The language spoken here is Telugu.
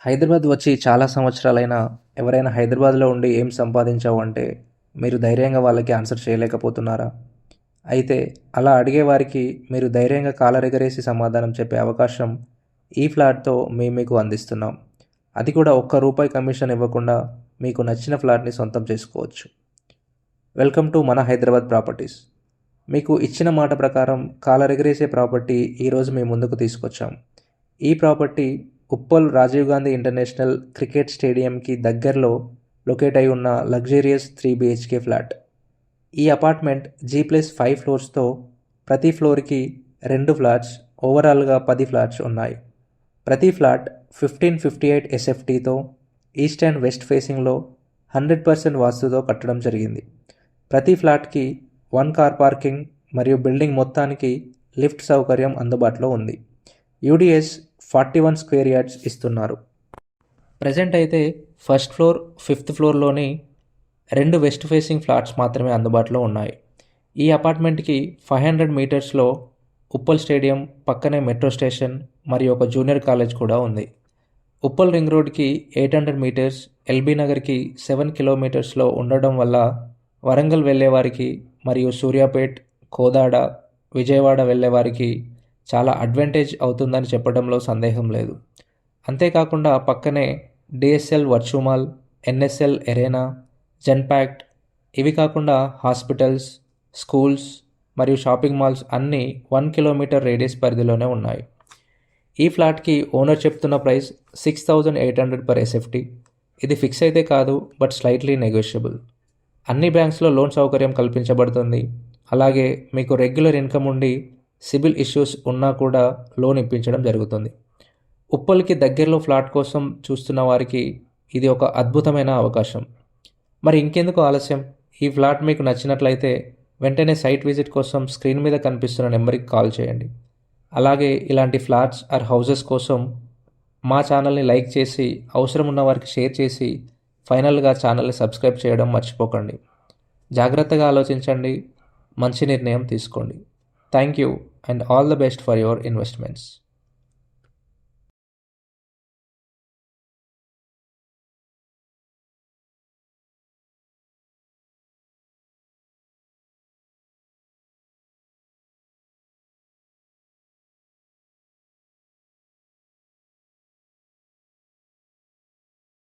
హైదరాబాద్ వచ్చి చాలా సంవత్సరాలైనా ఎవరైనా హైదరాబాద్లో ఉండి ఏం సంపాదించావు అంటే మీరు ధైర్యంగా వాళ్ళకి ఆన్సర్ చేయలేకపోతున్నారా? అయితే అలా అడిగే వారికి మీరు ధైర్యంగా కాలరెగరేసి సమాధానం చెప్పే అవకాశం ఈ ఫ్లాట్‌తో మీకు అందిస్తున్నాం. అది కూడా ఒక్క రూపాయి కమిషన్ ఇవ్వకుండా మీకు నచ్చిన ఫ్లాట్‌ని సొంతం చేసుకోవచ్చు. వెల్కమ్ టు మన హైదరాబాద్ ప్రాపర్టీస్. మీకు ఇచ్చిన మాట ప్రకారం కాలరెగరేసే ప్రాపర్టీ ఈరోజు మీ ముందుకు తీసుకొచ్చాం. ఈ property Uppal Rajiv Gandhi international cricket స్టేడియంకి దగ్గరలో లొకేట్ అయి ఉన్న లగ్జరియస్ 3 BHK ఫ్లాట్. ఈ అపార్ట్మెంట్ G+5 ఫ్లోర్స్తో ప్రతి ఫ్లోర్కి 2 ఫ్లాట్స్, ఓవరాల్గా 10 ఫ్లాట్స్ ఉన్నాయి. ప్రతి ఫ్లాట్ 1558 SFTతో ఈస్ట్ అండ్ వెస్ట్ ఫేసింగ్లో 100% వాస్తుతో కట్టడం జరిగింది. ప్రతి ఫ్లాట్కి 1 కార్ పార్కింగ్ మరియు బిల్డింగ్ మొత్తానికి లిఫ్ట్ సౌకర్యం అందుబాటులో ఉంది. UDS 41 స్క్వేర్ యార్డ్స్ ఇస్తున్నారు. ప్రజెంట్ అయితే ఫస్ట్ ఫ్లోర్, 5th ఫ్లోర్లోని 2 వెస్ట్ ఫేసింగ్ ఫ్లాట్స్ మాత్రమే అందుబాటులో ఉన్నాయి. ఈ అపార్ట్మెంట్కి 500 మీటర్స్లో ఉప్పల్ స్టేడియం, పక్కనే మెట్రో స్టేషన్ మరియు ఒక జూనియర్ కాలేజ్ కూడా ఉంది. ఉప్పల్ రింగ్ రోడ్కి 800 మీటర్స్, ఎల్బీ నగర్కి 7 కిలోమీటర్స్లో ఉండడం వల్ల వరంగల్ వెళ్ళేవారికి మరియు సూర్యాపేట్, కోదాడ, విజయవాడ వెళ్ళేవారికి చాలా అడ్వాంటేజ్ అవుతుందని చెప్పడంలో సందేహం లేదు. అంతేకాకుండా పక్కనే DSL వర్చుమాల్, NSL ఎరేనా, జెన్పాక్ట్, ఇవి కాకుండా హాస్పిటల్స్, స్కూల్స్ మరియు షాపింగ్ మాల్స్ అన్నీ 1 కిలోమీటర్ రేడియస్ పరిధిలోనే ఉన్నాయి. ఈ ఫ్లాట్కి ఓనర్ చెప్తున్న ప్రైస్ 6,800 per SFT. ఇది ఫిక్స్ అయితే కాదు, బట్ స్లైట్లీ నెగోషియబుల్. అన్ని బ్యాంక్స్లో లోన్ సౌకర్యం కల్పించబడుతుంది. అలాగే మీకు రెగ్యులర్ ఇన్కమ్ ఉండి సిబిల్ ఇష్యూస్ ఉన్నా కూడా లోన్ ఇప్పించడం జరుగుతుంది. ఉప్పల్కి దగ్గరలో ఫ్లాట్ కోసం చూస్తున్న వారికి ఇది ఒక అద్భుతమైన అవకాశం. మరి ఇంకెందుకు ఆలస్యం? ఈ ఫ్లాట్ మీకు నచ్చినట్లయితే వెంటనే సైట్ విజిట్ కోసం స్క్రీన్ మీద కనిపిస్తున్న నెంబర్కి కాల్ చేయండి. అలాగే ఇలాంటి ఫ్లాట్స్ ఆర్ హౌసెస్ కోసం మా ఛానల్ని లైక్ చేసి, అవసరం ఉన్న వారికి షేర్ చేసి, ఫైనల్గా ఛానల్ని సబ్స్క్రైబ్ చేయడం మర్చిపోకండి. జాగ్రత్తగా ఆలోచించండి, మంచి నిర్ణయం తీసుకోండి. Thank you and all the best for your investments.